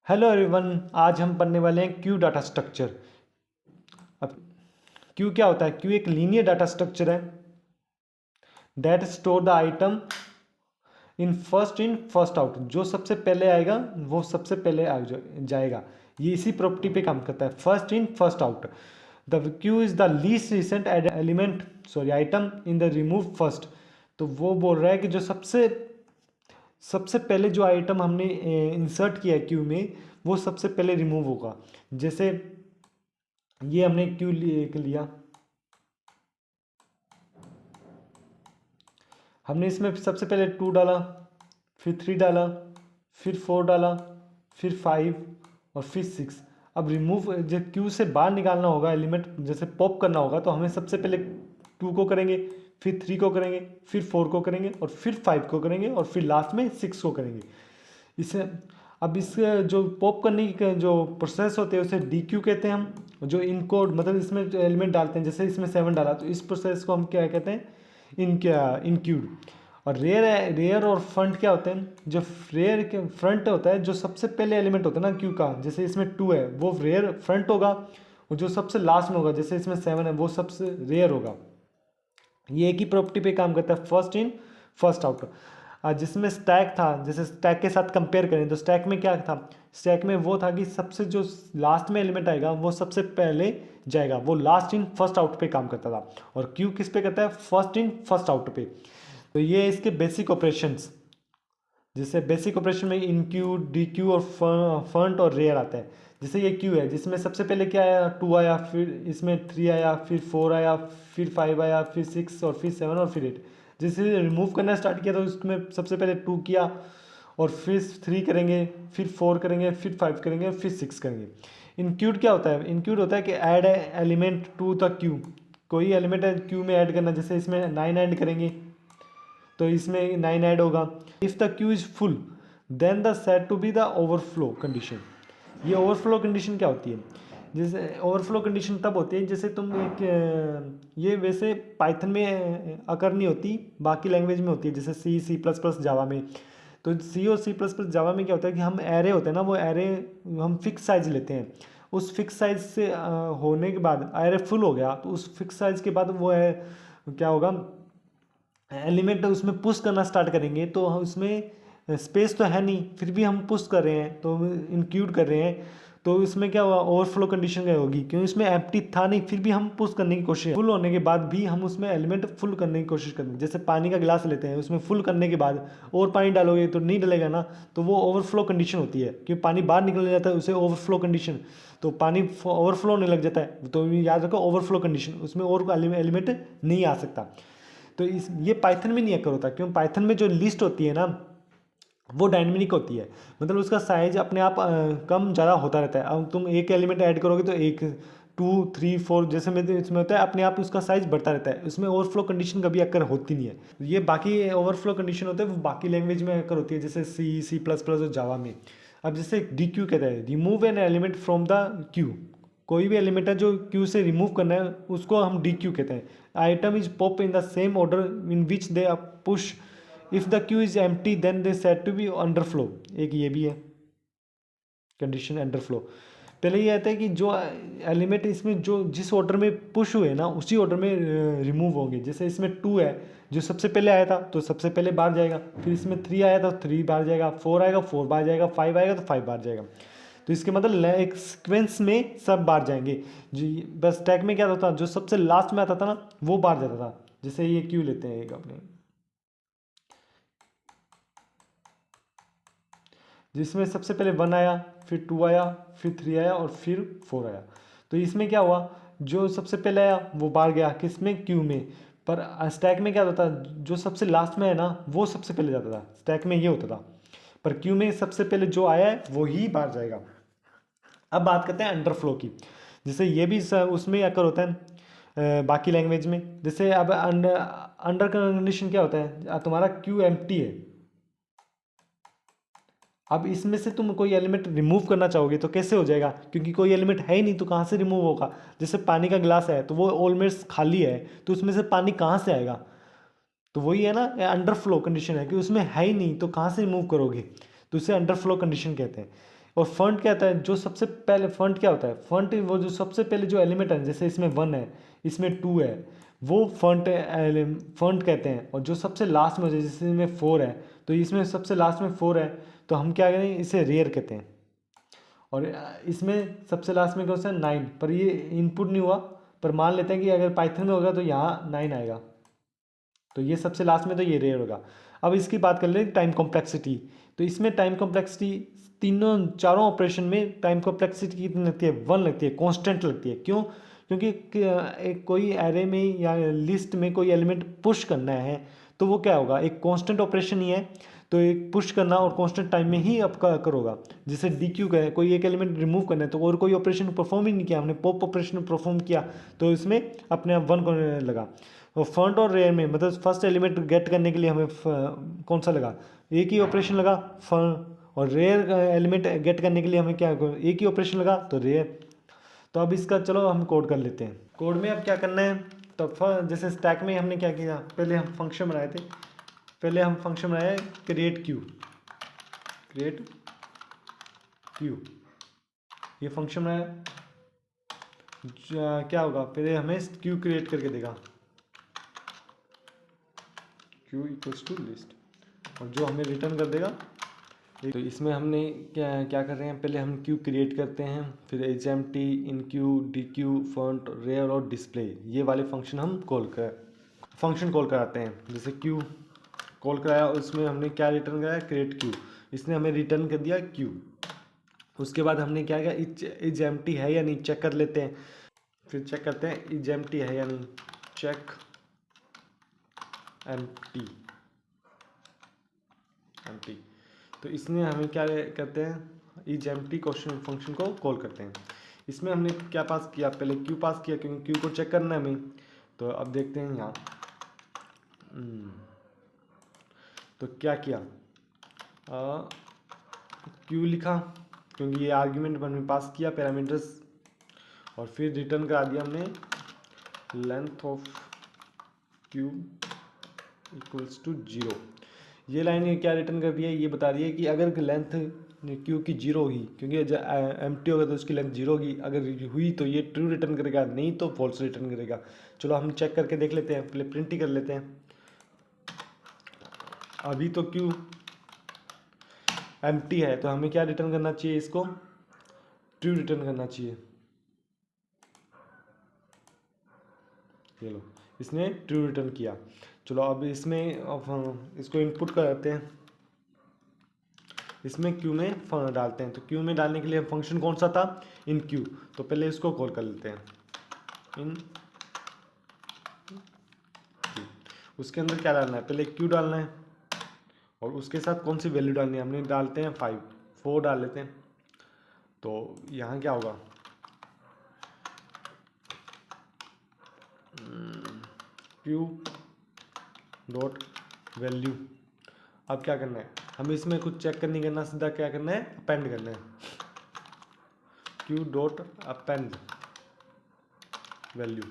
Hello everyone, आज हम पढ़ने वाले हैं क्यू डाटा स्ट्रक्चर। अब क्यू क्या होता है? क्यू एक लीनियर डाटा स्ट्रक्चर है that store the item in first out. जो सबसे पहले आएगा वो सबसे पहले जाएगा। ये इसी प्रॉपर्टी पे काम करता है, first in first out. The queue is the least recent element item in the remove first. तो वो बोल रहा है कि जो सबसे सबसे पहले जो आइटम हमने इंसर्ट किया है क्यू में, वो सबसे पहले रिमूव होगा। जैसे ये हमने क्यू लिया, हमने इसमें सबसे पहले 2 डाला, फिर 3 डाला, फिर 4 डाला, फिर 5 और फिर 6। अब रिमूव जब क्यू से बाहर निकालना होगा एलिमेंट, जैसे पॉप करना होगा, तो हमें सबसे पहले 2 को करेंगे, फिर 3 को करेंगे, फिर 4 को करेंगे और फिर 5 को करेंगे और फिर लास्ट में 6 को करेंगे। इसे अब इस जो पॉप करने की जो प्रोसेस होते हैं उसे डी क्यू कहते हैं हम। जो इनकोड मतलब इसमें जो एलिमेंट डालते हैं, जैसे इसमें 7 डाला तो इस प्रोसेस को हम क्या कहते हैं? इनक्यूड। और रेयर और फ्रंट क्या होते हैं? जो रेयर के फ्रंट होता है, जो सबसे पहले एलिमेंट होता है ना क्यू का, जैसे इसमें 2 है वो रेयर फ्रंट होगा, और जो सबसे लास्ट में होगा जैसे इसमें 7 है वो सबसे रेयर होगा। ये एक ही प्रॉपर्टी पे काम करता है, फर्स्ट इन फर्स्ट आउट। जिसमें स्टैक था, जैसे स्टैक के साथ कंपेयर करें तो स्टैक में क्या था? स्टैक में वो था कि सबसे जो लास्ट में एलिमेंट आएगा वो सबसे पहले जाएगा, वो लास्ट इन फर्स्ट आउट पे काम करता था। और क्यू किस पे करता है? फर्स्ट इन फर्स्ट आउट पे। तो ये इसके बेसिक ऑपरेशंस, जैसे बेसिक ऑपरेशन में इन क्यू, डी क्यू और फ्रंट और रेयर आता है। जैसे ये क्यू है जिसमें सबसे पहले क्या आया? 2 आया, फिर इसमें 3 आया, फिर 4 आया, फिर 5 आया, फिर 6 और फिर 7 और फिर 8। जैसे रिमूव करना स्टार्ट किया तो उसमें सबसे पहले 2 किया और फिर 3 करेंगे, फिर 4 करेंगे, फिर 5 करेंगे, फिर 6 करेंगे। इंक्लूड क्या होता है? इंक्लूड होता है कि add element to the queue. कोई एलिमेंट है क्यू में ऐड करना, जैसे इसमें 9 ऐड करेंगे तो इसमें 9 ऐड होगा। If the queue is full then the set to be the overflow condition. ये ओवरफ्लो कंडीशन क्या होती है? जैसे ओवरफ्लो कंडीशन तब होती है जैसे तुम एक ये वैसे पाइथन में अकर नहीं होती, बाकी लैंग्वेज में होती है, जैसे सी प्लस प्लस जावा में। तो सी और सी प्लस प्लस जावा में क्या होता है कि हम एरे होते हैं ना, वो एरे हम फिक्स साइज लेते हैं। उस फिक्स साइज से होने के बाद एरे फुल हो गया, तो उस फिक्स साइज के बाद वो है क्या होगा? एलिमेंट उसमें पुश करना स्टार्ट करेंगे, तो उसमें स्पेस तो है नहीं, फिर भी हम पुश कर रहे हैं, तो इंक्लूड कर रहे हैं। तो इसमें क्या होगा? ओवरफ्लो कंडीशन क्या होगी? क्योंकि इसमें एम्प्टी था नहीं, फिर भी हम पुश करने की कोशिश, फुल होने के बाद भी हम उसमें एलिमेंट फुल करने की कोशिश करेंगे। जैसे पानी का गिलास लेते हैं, उसमें फुल करने के बाद और पानी डालोगे तो नहीं डलेगा ना, तो वो ओवरफ्लो कंडीशन होती है। क्योंकि पानी बाहर निकलने जाता है उसे ओवरफ्लो कंडीशन, तो पानी ओवरफ्लो होने लग जाता है। तो याद रखो ओवरफ्लो कंडीशन, उसमें और एलिमेंट नहीं आ सकता। तो ये पाइथन में नहीं अकर होता, क्यों? पाइथन में जो लिस्ट होती है ना वो डायनेमिक होती है, मतलब उसका साइज अपने आप कम ज़्यादा होता रहता है। अब तुम एक एलिमेंट ऐड करोगे तो 1 2 3 4 जैसे में इसमें होता है, अपने आप उसका साइज बढ़ता रहता है। उसमें ओवरफ्लो कंडीशन कभी अकर होती नहीं है। ये बाकी ओवरफ्लो कंडीशन होता है वो बाकी लैंग्वेज में अकर होती है, जैसे सी प्लस प्लस और जावा में। अब जैसे डी क्यू कहता है, remove an element from the queue. कोई भी एलिमेंट है जो क्यू से रिमूव करना है उसको हम डी क्यू कहते हैं। Item is pop in the same order in which they push. If the queue is empty then they set to be underflow. एक ये भी है कंडीशन, अंडरफ्लो। पहले ये आता है कि जो एलिमेंट इसमें जो जिस ऑर्डर में पुश हुए ना उसी ऑर्डर में रिमूव होंगे। जैसे इसमें 2 है, जो सबसे पहले आया था तो सबसे पहले बाहर जाएगा, फिर इसमें 3 आया था तो 3 बाहर जाएगा, 4 आएगा 4 बाहर जाएगा, 5 आएगा तो 5 बाहर जाएगा। तो इसके मतलब एक सीक्वेंस में सब बाहर जाएंगे। जी, बस स्टैक में क्या होता था? जो सबसे लास्ट में आता था ना वो बाहर जाता था। जैसे ये क्यू लेते हैं एक अपने, जिसमें सबसे पहले 1 आया, फिर 2 आया, फिर 3 आया और फिर 4 आया। तो इसमें क्या हुआ? जो सबसे पहले आया वो बाहर गया, किसमें? क्यू में। पर स्टैक में क्या होता था? जो सबसे लास्ट में है ना वो सबसे पहले जाता था, स्टैक में ये होता था। पर क्यू में सबसे पहले जो आया है वो ही बाहर जाएगा। अब बात करते हैं अंडरफ्लो की। जैसे ये भी उसमें अकर होता है बाकी लैंग्वेज में। जैसे अब अंडर कंडीशन क्या होता है? तुम्हारा क्यू एम्प्टी है, अब इसमें से तुम कोई एलिमेंट रिमूव करना चाहोगे तो कैसे हो जाएगा? क्योंकि कोई एलिमेंट है ही नहीं तो कहाँ से रिमूव होगा? जैसे पानी का गिलास है तो वो ऑलमोस्ट खाली है, तो उसमें से पानी कहाँ से आएगा? तो वही है ना, अंडरफ्लो कंडीशन है कि उसमें है ही नहीं तो कहाँ से रिमूव करोगे, तो उसे अंडरफ्लो कंडीशन कहते हैं। और फंड क्या होता है, जो सबसे पहले फंड क्या होता है, फंड वो जो सबसे पहले जो एलिमेंट है, जैसे इसमें 1 है, इसमें 2 है, वो फंड कहते हैं। और जो सबसे लास्ट में जैसे इसमें 4 है, तो इसमें सबसे लास्ट में 4 है, तो हम क्या करें, इसे रेयर कहते हैं। और इसमें सबसे लास्ट में कौन सा 9, पर ये इनपुट नहीं हुआ, पर मान लेते हैं कि अगर पाइथन में होगा तो यहाँ 9 आएगा, तो ये सबसे लास्ट में, तो ये रेयर होगा। अब इसकी बात कर लें टाइम कॉम्प्लेक्सिटी। तो इसमें टाइम कॉम्प्लेक्सिटी तीनों चारों ऑपरेशन में टाइम कॉम्प्लेक्सिटी कितनी लगती है, 1 लगती है, कांस्टेंट लगती है। क्यों? क्योंकि एक कोई एरे में या लिस्ट में कोई एलिमेंट पुश करना है, तो वो क्या होगा, एक कांस्टेंट ऑपरेशन ही है, तो एक पुश करना और कांस्टेंट टाइम में ही आपका करोगा। जैसे डी क्यू का है, कोई एक एलिमेंट रिमूव करना है, तो और कोई ऑपरेशन परफॉर्म ही नहीं किया, हमने पॉप ऑपरेशन परफॉर्म किया, तो इसमें अपने आप 1 लगा। और फंड और रेयर में मतलब फर्स्ट एलिमेंट गेट करने के लिए हमें कौन सा लगा, एक ही ऑपरेशन लगा फंड। और रेयर एलिमेंट गेट करने के लिए हमें क्या, एक ही ऑपरेशन लगा, तो रेयर। तो अब इसका चलो हम कोड कर लेते हैं। कोड में अब क्या करना है, तो जैसे स्टैक में हमने क्या किया, पहले हम फंक्शन बनाए थे, पहले हम फंक्शन बनाए क्रिएट क्यू, ये फंक्शन बनाया। क्या होगा, पहले हमें क्यू क्रिएट करके देगा, क्यू इक्वल्स टू लिस्ट, और जो हमें रिटर्न कर देगा। तो इसमें हमने क्या क्या कर रहे हैं, पहले हम क्यू क्रिएट करते हैं, फिर HMT, in Q, D Q, font, rare और डिस्प्ले, ये वाले फंक्शन हम फंक्शन कॉल कराते हैं। जैसे क्यू कॉल कराया, उसमें हमने क्या रिटर्न कराया, क्रिएट क्यू, इसने हमें रिटर्न कर दिया क्यू। उसके बाद हमने क्या किया, इज एम्प्टी है या नहीं चेक कर लेते हैं, फिर चेक करते हैं इज एम्प्टी है या नहीं, चेक एम्प्टी। तो इसमें हमें क्या करते हैं, इज एम्प्टी क्वेश्चन फंक्शन को कॉल करते हैं। इसमें हमने क्या पास किया, पहले क्यू पास किया, क्योंकि क्यू को चेक करना है हमें। तो अब देखते हैं यहाँ, तो क्या किया, क्यू लिखा, क्योंकि ये आर्ग्यूमेंट हमने पास किया पैरामीटर्स, और फिर रिटर्न करा दिया हमने length of queue equals to 0। ये लाइन क्या रिटर्न कर दिया है, ये बता रही है कि अगर लेंथ क्यू की 0 होगी, क्योंकि एम्प्टी होगा तो उसकी लेंथ 0 होगी, अगर हुई तो ये ट्रू रिटर्न करेगा, नहीं तो फॉल्स रिटर्न करेगा। चलो हम चेक करके देख लेते हैं, पहले प्रिंट ही कर लेते हैं। अभी तो क्यू एम्प्टी है, तो हमें क्या रिटर्न करना चाहिए, इसको ट्रू रिटर्न करना चाहिए। ये लो, इसने ट्रू रिटर्न किया। चलो अब इसमें अब इसको इनपुट करते हैं, इसमें क्यू में डालते हैं। तो क्यू में डालने के लिए फंक्शन कौन सा था, इन क्यू, तो पहले इसको कॉल कर लेते हैं इन। उसके अंदर क्या डालना है, पहले क्यू डालना है, और उसके साथ कौन सी वैल्यू डालनी है, हमने डालते हैं 4 डाल लेते हैं। तो यहाँ क्या होगा, क्यू डॉट वैल्यू। अब क्या करना है, हमें इसमें कुछ चेक नहीं करना, सीधा क्या करना है, अपेंड करना है, क्यू डॉट अपेंड वैल्यू।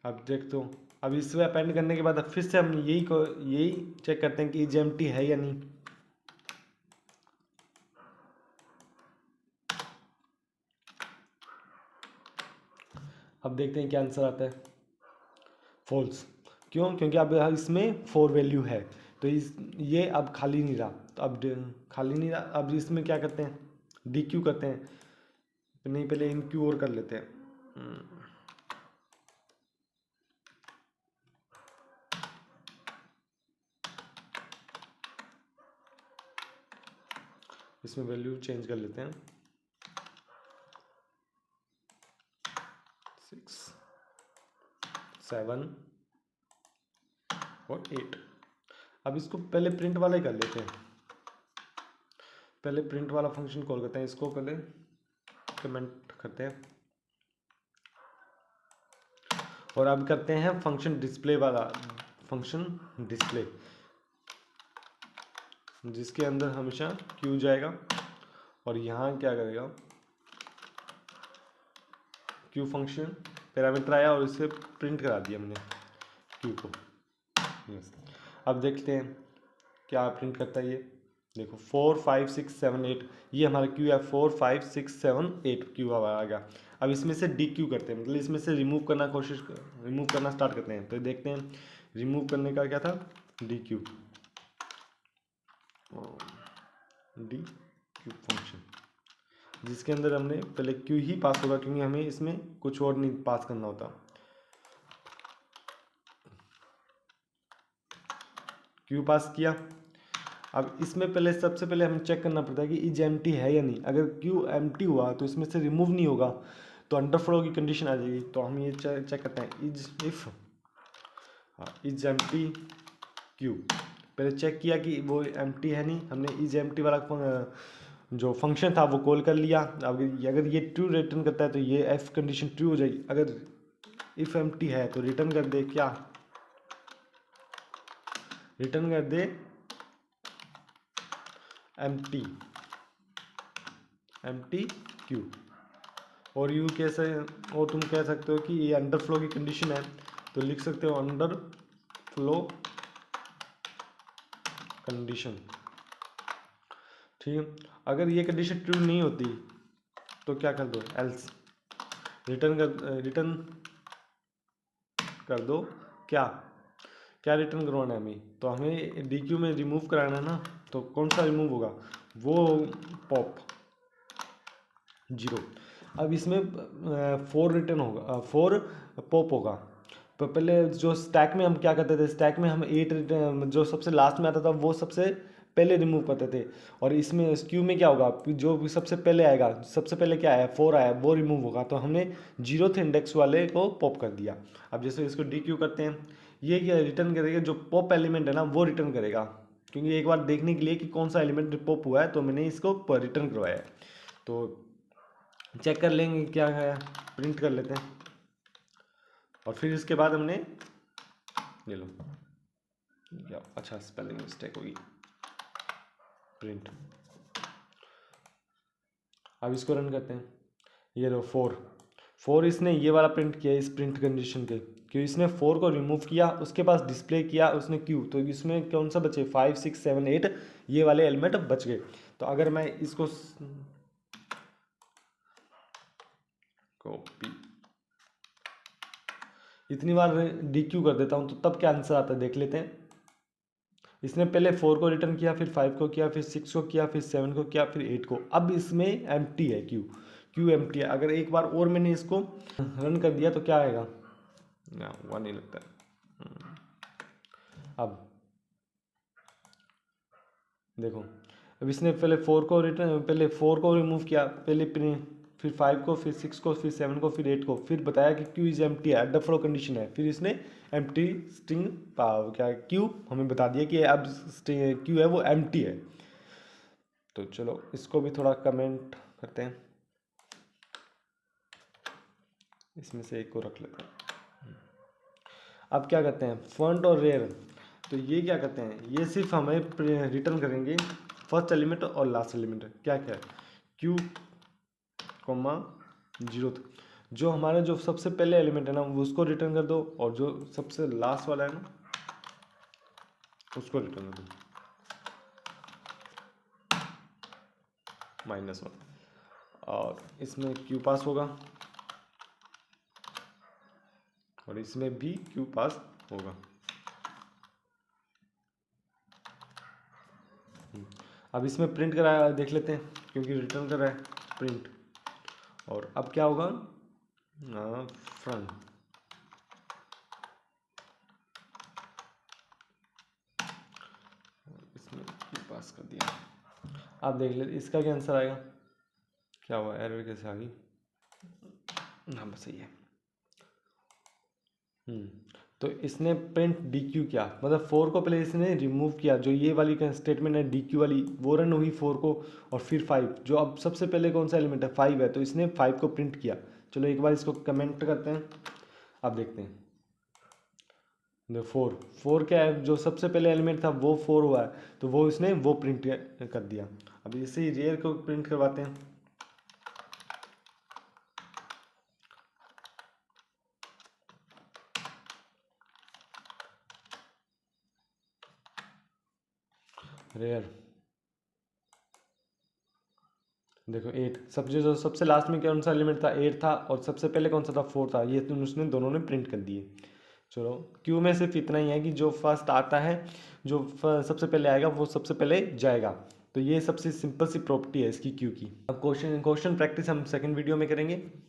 अब देखते हो, अब इसमें अपेंड करने के बाद अब फिर से हम यही चेक करते हैं कि इज एम्प्टी है या नहीं। अब देखते हैं क्या आंसर आता है, फॉल्स। क्यों? क्योंकि अब इसमें 4 वैल्यू है, तो ये अब खाली नहीं रहा, तो अब खाली नहीं रहा। अब इसमें क्या करते हैं, डी क्यू करते हैं, नहीं पहले इन क्यू और कर लेते हैं। इसमें वैल्यू चेंज कर लेते हैं, 6, 7 और 8। अब इसको पहले प्रिंट वाला ही कर लेते हैं, पहले प्रिंट वाला फंक्शन कॉल करते हैं, इसको पहले कमेंट करते हैं, और अब करते हैं फंक्शन डिस्प्ले वाला, फंक्शन डिस्प्ले, जिसके अंदर हमेशा क्यू जाएगा, और यहाँ क्या करेगा, क्यू फंक्शन पैरामीटर आया और इसे प्रिंट करा दिया हमने क्यू को। अब देखते हैं क्या प्रिंट करता है ये, देखो 4 5 6 7 8, ये हमारा क्यू है 4 5 6 7 8 क्यू आ गया। अब इसमें से डी क्यू करते हैं, मतलब इसमें से रिमूव करना स्टार्ट करते हैं। तो देखते हैं रिमूव करने का क्या था, D Q, D Q function, जिसके अंदर हमने पहले क्यू ही पास होगा क्योंकि हमें इसमें कुछ और नहीं पास करना होता। क्यू पास किया। अब इसमें पहले सबसे पहले हमें चेक करना पड़ता है कि इज एम्प्टी है या नहीं। अगर क्यू एम्प्टी हुआ तो इसमें से रिमूव नहीं होगा, तो अंडरफ्लो की कंडीशन आ जाएगी। तो हम ये चेक करते हैं is if is empty Q. पहले चेक किया कि वो एम्प्टी है नहीं, हमने इज एम्प्टी वाला जो फंक्शन था वो कॉल कर लिया। अब अगर ये ट्रू रिटर्न करता है तो ये एफ कंडीशन ट्रू हो जाएगी। अगर इफ एम्प्टी है तो रिटर्न कर दे, क्या रिटर्न कर दे एम्प्टी, एम्प्टी क्यू। और यू कैसे, और तुम कह सकते हो कि ये अंडरफ्लो की कंडीशन है, तो लिख सकते हो अंडर फ्लो कंडीशन। ठीक है, अगर ये कंडीशन ट्रू नहीं होती तो क्या कर दो, एल्स रिटर्न कर दो। क्या क्या रिटर्न करवाना है हमें, तो हमें डी क्यू में रिमूव कराना है ना, तो कौन सा रिमूव होगा, वो पॉप 0। अब इसमें 4 रिटर्न होगा, 4 पॉप होगा। तो पहले जो स्टैक में हम क्या करते थे, स्टैक में हम 8 रिटर्न, जो सबसे लास्ट में आता था वो सबसे पहले रिमूव करते थे। और इसमें क्यू में क्या होगा, जो भी सबसे पहले आएगा, सबसे पहले क्या आया 4 आया, वो रिमूव होगा। तो हमने 0th इंडेक्स वाले को पॉप कर दिया। अब जैसे इसको डी क्यू करते हैं, ये क्या रिटर्न करेगा, जो पॉप एलिमेंट है ना वो रिटर्न करेगा, क्योंकि एक बार देखने के लिए कि कौन सा एलिमेंट पॉप हुआ है तो मैंने इसको रिटर्न करवाया है। तो चेक कर लेंगे क्या है, प्रिंट कर लेते हैं। और फिर इसके बाद हमने ये लो, या अच्छा स्पेलिंग मिस्टेक होगी, प्रिंट। अब इसको रन करते हैं, ये लो 4 इसने ये वाला प्रिंट किया इस प्रिंट कंडीशन के, क्यों इसने 4 को रिमूव किया, उसके पास डिस्प्ले किया उसने क्यू, तो इसमें कौन सा बचे 5 6 7 8, ये वाले एलिमेंट बच गए। तो अगर मैं इसको कॉपी इतनी बार डी क्यू कर देता हूँ तो तब क्या आंसर आता है देख लेते हैं। इसने पहले 4 को रिटर्न किया, फिर 5 को किया, फिर 6 को किया, फिर 7 को किया, फिर 8 को। अब इसमें एम्प्टी है क्यू एम्प्टी है। अगर एक बार और मैंने इसको रन कर दिया तो क्या आएगा, ना 1 नहीं लगता है। अब देखो, अब इसने पहले 4 को रिमूव किया, फिर 5 को, फिर 6 को, फिर 7 को, फिर 8 को, फिर बताया कि क्यू इज एम्प्टी है, अंडरफ्लो कंडीशन है। फिर इसने एम्प्टी स्ट्रिंग क्या क्यू हमें बता दिया कि अब क्यू है वो एम्प्टी है। तो चलो इसको भी थोड़ा कमेंट करते हैं, इसमें से एक को रख लेते हैं। अब क्या करते हैं, फॉन्ट और रेयर, तो ये क्या करते हैं, ये सिर्फ हमें रिटर्न करेंगे फर्स्ट एलिमेंट और लास्ट एलिमेंट। क्या क्या है, क्यू कोमा 0th, जो हमारा जो सबसे पहले एलिमेंट है ना उसको रिटर्न कर दो, और जो सबसे लास्ट वाला है ना उसको रिटर्न कर दो -1। और इसमें क्यू पास होगा और इसमें भी क्यू पास होगा। अब इसमें प्रिंट करा देख लेते हैं, क्योंकि रिटर्न कर रहा है प्रिंट। और अब क्या होगा, फ्रंट, इसमें क्यू पास कर दिया। आप देख लेते इसका क्या आंसर आएगा, क्या हुआ, एरर कैसे आ गई, हाँ बस सही है। तो इसने प्रिंट डी क्यू किया, मतलब 4 को पहले इसने रिमूव किया, जो ये वाली स्टेटमेंट है डी क्यू वाली वो रन हुई 4 को, और फिर 5, जो अब सबसे पहले कौन सा एलिमेंट है 5 है, तो इसने 5 को प्रिंट किया। चलो एक बार इसको कमेंट करते हैं, अब देखते हैं। देखो 4 क्या है, जो सबसे पहले एलिमेंट था वो 4 हुआ है, तो वो इसने वो प्रिंट कर दिया। अब इसे ही रेयर को प्रिंट करवाते हैं। रेयर देखो 8 जो सबसे लास्ट में कौन सा एलिमेंट था, 8 था, और सबसे पहले कौन सा था, 4 था। ये तो उसने दोनों ने प्रिंट कर दिए। चलो क्यू में सिर्फ इतना ही है कि जो फर्स्ट आता है, जो सबसे पहले आएगा वो सबसे पहले जाएगा। तो ये सबसे सिंपल सी प्रॉपर्टी है इसकी क्यू की। अब क्वेश्चन प्रैक्टिस हम सेकंड वीडियो में करेंगे।